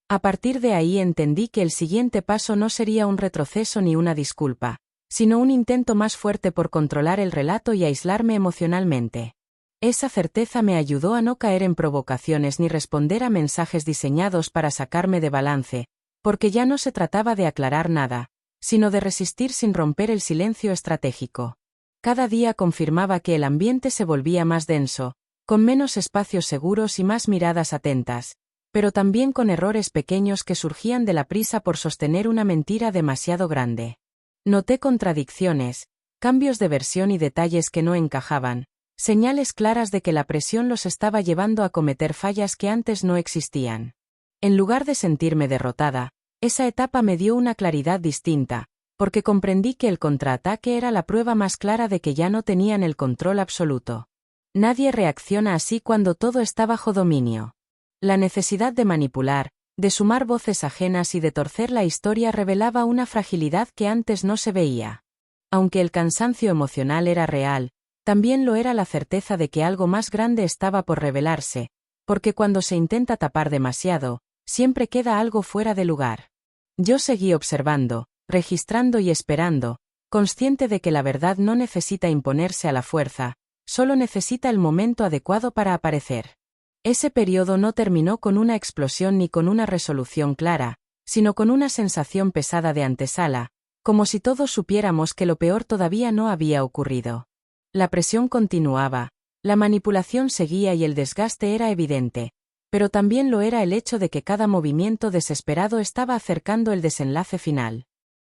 A partir de ahí entendí que el siguiente paso no sería un retroceso ni una disculpa, sino un intento más fuerte por controlar el relato y aislarme emocionalmente. Esa certeza me ayudó a no caer en provocaciones ni responder a mensajes diseñados para sacarme de balance, porque ya no se trataba de aclarar nada, sino de resistir sin romper el silencio estratégico. Cada día confirmaba que el ambiente se volvía más denso, con menos espacios seguros y más miradas atentas, pero también con errores pequeños que surgían de la prisa por sostener una mentira demasiado grande. Noté contradicciones, cambios de versión y detalles que no encajaban, señales claras de que la presión los estaba llevando a cometer fallas que antes no existían. En lugar de sentirme derrotada, esa etapa me dio una claridad distinta, porque comprendí que el contraataque era la prueba más clara de que ya no tenían el control absoluto. Nadie reacciona así cuando todo está bajo dominio. La necesidad de manipular, de sumar voces ajenas y de torcer la historia revelaba una fragilidad que antes no se veía. Aunque el cansancio emocional era real, también lo era la certeza de que algo más grande estaba por revelarse, porque cuando se intenta tapar demasiado, siempre queda algo fuera de lugar. Yo seguí observando, registrando y esperando, consciente de que la verdad no necesita imponerse a la fuerza, solo necesita el momento adecuado para aparecer. Ese periodo no terminó con una explosión ni con una resolución clara, sino con una sensación pesada de antesala, como si todos supiéramos que lo peor todavía no había ocurrido. La presión continuaba, la manipulación seguía y el desgaste era evidente, pero también lo era el hecho de que cada movimiento desesperado estaba acercando el desenlace final.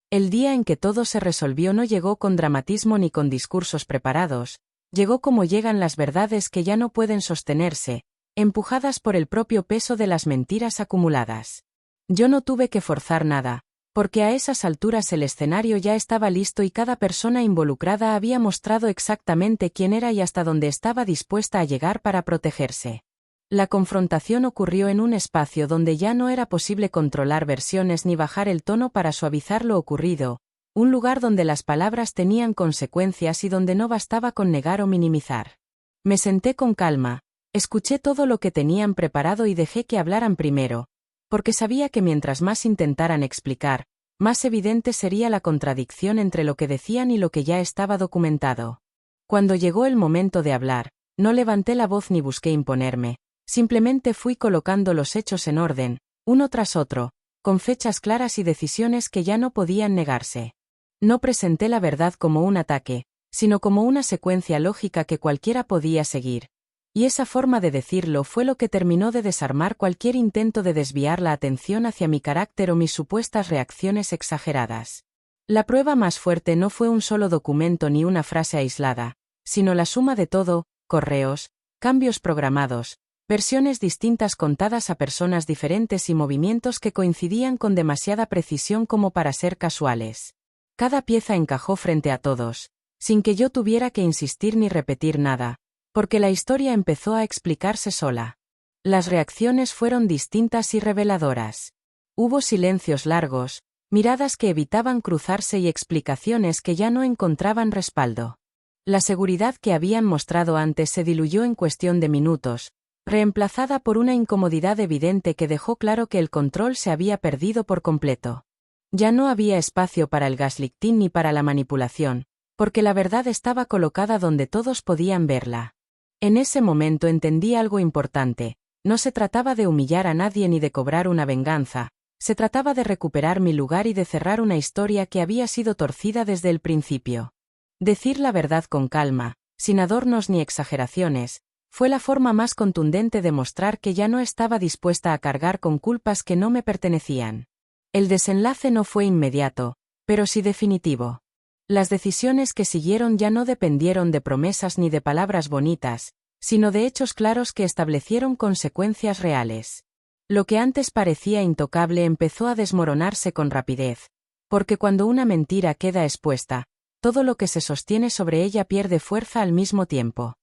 El día en que todo se resolvió no llegó con dramatismo ni con discursos preparados, llegó como llegan las verdades que ya no pueden sostenerse, empujadas por el propio peso de las mentiras acumuladas. Yo no tuve que forzar nada, porque a esas alturas el escenario ya estaba listo y cada persona involucrada había mostrado exactamente quién era y hasta dónde estaba dispuesta a llegar para protegerse. La confrontación ocurrió en un espacio donde ya no era posible controlar versiones ni bajar el tono para suavizar lo ocurrido, un lugar donde las palabras tenían consecuencias y donde no bastaba con negar o minimizar. Me senté con calma, escuché todo lo que tenían preparado y dejé que hablaran primero, porque sabía que mientras más intentaran explicar, más evidente sería la contradicción entre lo que decían y lo que ya estaba documentado. Cuando llegó el momento de hablar, no levanté la voz ni busqué imponerme, simplemente fui colocando los hechos en orden, uno tras otro, con fechas claras y decisiones que ya no podían negarse. No presenté la verdad como un ataque, sino como una secuencia lógica que cualquiera podía seguir. Y esa forma de decirlo fue lo que terminó de desarmar cualquier intento de desviar la atención hacia mi carácter o mis supuestas reacciones exageradas. La prueba más fuerte no fue un solo documento ni una frase aislada, sino la suma de todo: correos, cambios programados, versiones distintas contadas a personas diferentes y movimientos que coincidían con demasiada precisión como para ser casuales. Cada pieza encajó frente a todos, sin que yo tuviera que insistir ni repetir nada, porque la historia empezó a explicarse sola. Las reacciones fueron distintas y reveladoras. Hubo silencios largos, miradas que evitaban cruzarse y explicaciones que ya no encontraban respaldo. La seguridad que habían mostrado antes se diluyó en cuestión de minutos, reemplazada por una incomodidad evidente que dejó claro que el control se había perdido por completo. Ya no había espacio para el gaslighting ni para la manipulación, porque la verdad estaba colocada donde todos podían verla. En ese momento entendí algo importante: no se trataba de humillar a nadie ni de cobrar una venganza, se trataba de recuperar mi lugar y de cerrar una historia que había sido torcida desde el principio. Decir la verdad con calma, sin adornos ni exageraciones, fue la forma más contundente de mostrar que ya no estaba dispuesta a cargar con culpas que no me pertenecían. El desenlace no fue inmediato, pero sí definitivo. Las decisiones que siguieron ya no dependieron de promesas ni de palabras bonitas, sino de hechos claros que establecieron consecuencias reales. Lo que antes parecía intocable empezó a desmoronarse con rapidez, porque cuando una mentira queda expuesta, todo lo que se sostiene sobre ella pierde fuerza al mismo tiempo.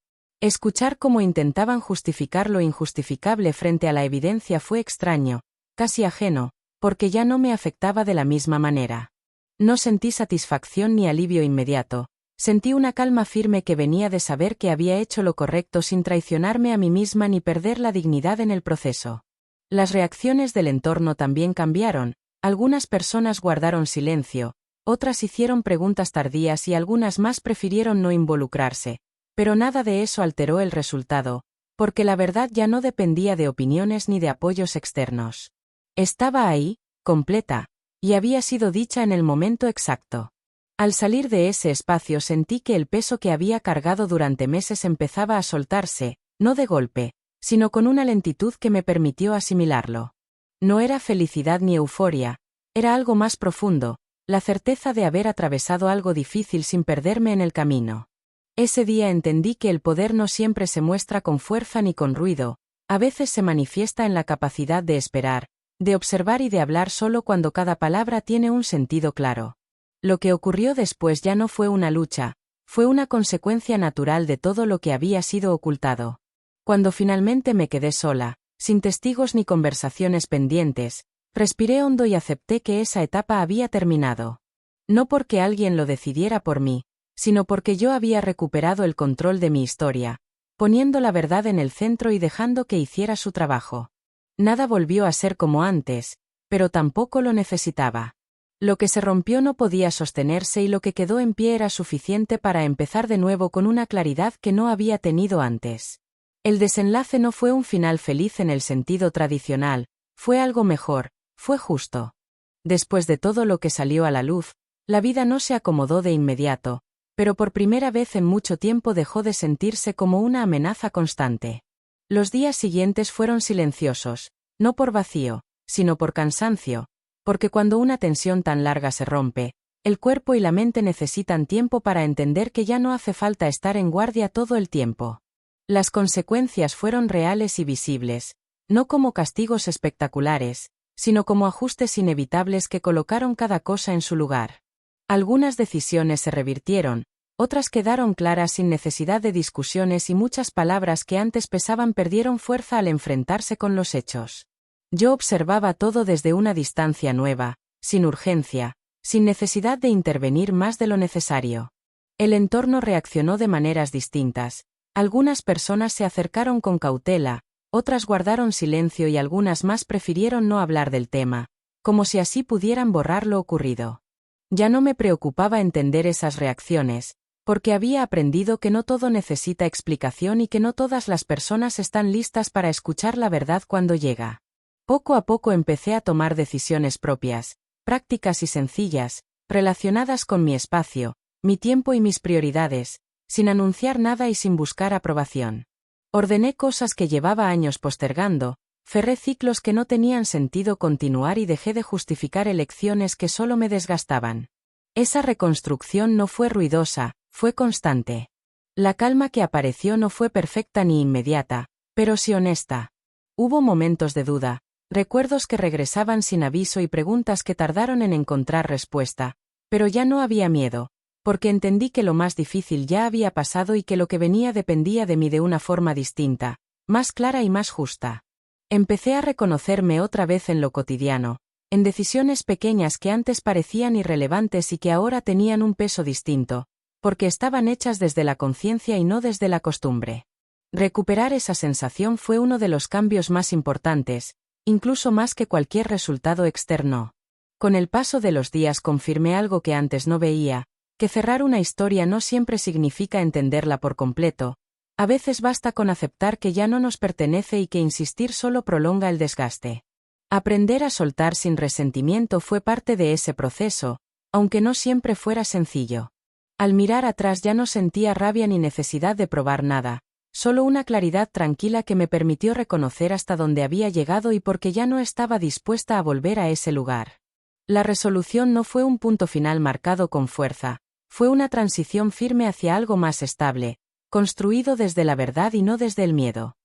Escuchar cómo intentaban justificar lo injustificable frente a la evidencia fue extraño, casi ajeno, porque ya no me afectaba de la misma manera. No sentí satisfacción ni alivio inmediato, sentí una calma firme que venía de saber que había hecho lo correcto sin traicionarme a mí misma ni perder la dignidad en el proceso. Las reacciones del entorno también cambiaron, algunas personas guardaron silencio, otras hicieron preguntas tardías y algunas más prefirieron no involucrarse, pero nada de eso alteró el resultado, porque la verdad ya no dependía de opiniones ni de apoyos externos. Estaba ahí, completa, y había sido dicha en el momento exacto. Al salir de ese espacio sentí que el peso que había cargado durante meses empezaba a soltarse, no de golpe, sino con una lentitud que me permitió asimilarlo. No era felicidad ni euforia, era algo más profundo, la certeza de haber atravesado algo difícil sin perderme en el camino. Ese día entendí que el poder no siempre se muestra con fuerza ni con ruido, a veces se manifiesta en la capacidad de esperar, de observar y de hablar solo cuando cada palabra tiene un sentido claro. Lo que ocurrió después ya no fue una lucha, fue una consecuencia natural de todo lo que había sido ocultado. Cuando finalmente me quedé sola, sin testigos ni conversaciones pendientes, respiré hondo y acepté que esa etapa había terminado. No porque alguien lo decidiera por mí, sino porque yo había recuperado el control de mi historia, poniendo la verdad en el centro y dejando que hiciera su trabajo. Nada volvió a ser como antes, pero tampoco lo necesitaba. Lo que se rompió no podía sostenerse y lo que quedó en pie era suficiente para empezar de nuevo con una claridad que no había tenido antes. El desenlace no fue un final feliz en el sentido tradicional, fue algo mejor, fue justo. Después de todo lo que salió a la luz, la vida no se acomodó de inmediato, pero por primera vez en mucho tiempo dejó de sentirse como una amenaza constante. Los días siguientes fueron silenciosos, no por vacío, sino por cansancio, porque cuando una tensión tan larga se rompe, el cuerpo y la mente necesitan tiempo para entender que ya no hace falta estar en guardia todo el tiempo. Las consecuencias fueron reales y visibles, no como castigos espectaculares, sino como ajustes inevitables que colocaron cada cosa en su lugar. Algunas decisiones se revirtieron, otras quedaron claras sin necesidad de discusiones y muchas palabras que antes pesaban perdieron fuerza al enfrentarse con los hechos. Yo observaba todo desde una distancia nueva, sin urgencia, sin necesidad de intervenir más de lo necesario. El entorno reaccionó de maneras distintas. Algunas personas se acercaron con cautela, otras guardaron silencio y algunas más prefirieron no hablar del tema, como si así pudieran borrar lo ocurrido. Ya no me preocupaba entender esas reacciones, porque había aprendido que no todo necesita explicación y que no todas las personas están listas para escuchar la verdad cuando llega. Poco a poco empecé a tomar decisiones propias, prácticas y sencillas, relacionadas con mi espacio, mi tiempo y mis prioridades, sin anunciar nada y sin buscar aprobación. Ordené cosas que llevaba años postergando, cerré ciclos que no tenían sentido continuar y dejé de justificar elecciones que solo me desgastaban. Esa reconstrucción no fue ruidosa, fue constante. La calma que apareció no fue perfecta ni inmediata, pero sí honesta. Hubo momentos de duda, recuerdos que regresaban sin aviso y preguntas que tardaron en encontrar respuesta, pero ya no había miedo, porque entendí que lo más difícil ya había pasado y que lo que venía dependía de mí de una forma distinta, más clara y más justa. Empecé a reconocerme otra vez en lo cotidiano, en decisiones pequeñas que antes parecían irrelevantes y que ahora tenían un peso distinto, porque estaban hechas desde la conciencia y no desde la costumbre. Recuperar esa sensación fue uno de los cambios más importantes, incluso más que cualquier resultado externo. Con el paso de los días confirmé algo que antes no veía, que cerrar una historia no siempre significa entenderla por completo, a veces basta con aceptar que ya no nos pertenece y que insistir solo prolonga el desgaste. Aprender a soltar sin resentimiento fue parte de ese proceso, aunque no siempre fuera sencillo. Al mirar atrás ya no sentía rabia ni necesidad de probar nada, solo una claridad tranquila que me permitió reconocer hasta dónde había llegado y porque ya no estaba dispuesta a volver a ese lugar. La resolución no fue un punto final marcado con fuerza, fue una transición firme hacia algo más estable, construido desde la verdad y no desde el miedo.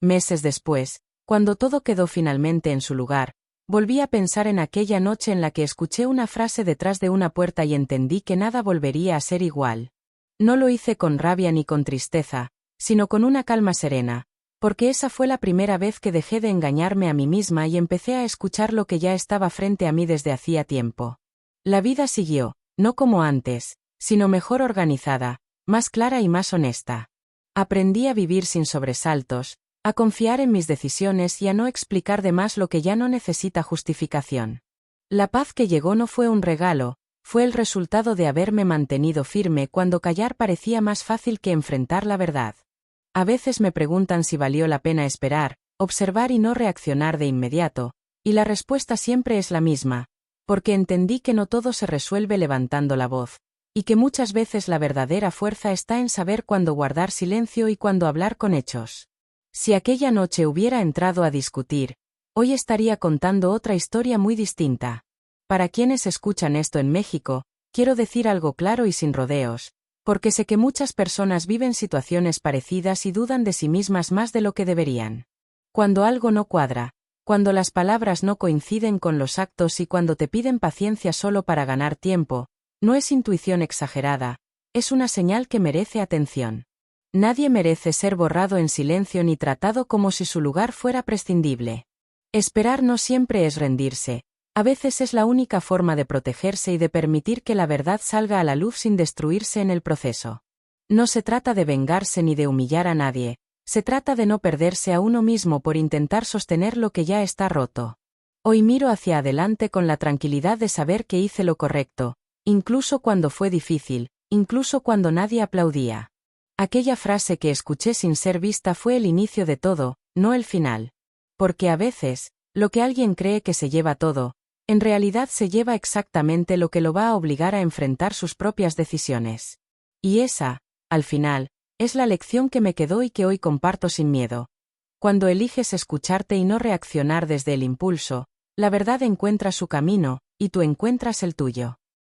Meses después, cuando todo quedó finalmente en su lugar, volví a pensar en aquella noche en la que escuché una frase detrás de una puerta y entendí que nada volvería a ser igual. No lo hice con rabia ni con tristeza, sino con una calma serena, porque esa fue la primera vez que dejé de engañarme a mí misma y empecé a escuchar lo que ya estaba frente a mí desde hacía tiempo. La vida siguió, no como antes, sino mejor organizada, más clara y más honesta. Aprendí a vivir sin sobresaltos, a confiar en mis decisiones y a no explicar de más lo que ya no necesita justificación. La paz que llegó no fue un regalo, fue el resultado de haberme mantenido firme cuando callar parecía más fácil que enfrentar la verdad. A veces me preguntan si valió la pena esperar, observar y no reaccionar de inmediato, y la respuesta siempre es la misma, porque entendí que no todo se resuelve levantando la voz, y que muchas veces la verdadera fuerza está en saber cuándo guardar silencio y cuándo hablar con hechos. Si aquella noche hubiera entrado a discutir, hoy estaría contando otra historia muy distinta. Para quienes escuchan esto en México, quiero decir algo claro y sin rodeos, porque sé que muchas personas viven situaciones parecidas y dudan de sí mismas más de lo que deberían. Cuando algo no cuadra, cuando las palabras no coinciden con los actos y cuando te piden paciencia solo para ganar tiempo, no es intuición exagerada, es una señal que merece atención. Nadie merece ser borrado en silencio ni tratado como si su lugar fuera prescindible. Esperar no siempre es rendirse, a veces es la única forma de protegerse y de permitir que la verdad salga a la luz sin destruirse en el proceso. No se trata de vengarse ni de humillar a nadie, se trata de no perderse a uno mismo por intentar sostener lo que ya está roto. Hoy miro hacia adelante con la tranquilidad de saber que hice lo correcto, incluso cuando fue difícil, incluso cuando nadie aplaudía. Aquella frase que escuché sin ser vista fue el inicio de todo, no el final. Porque a veces, lo que alguien cree que se lleva todo, en realidad se lleva exactamente lo que lo va a obligar a enfrentar sus propias decisiones. Y esa, al final, es la lección que me quedó y que hoy comparto sin miedo. Cuando eliges escucharte y no reaccionar desde el impulso, la verdad encuentra su camino, y tú encuentras el tuyo.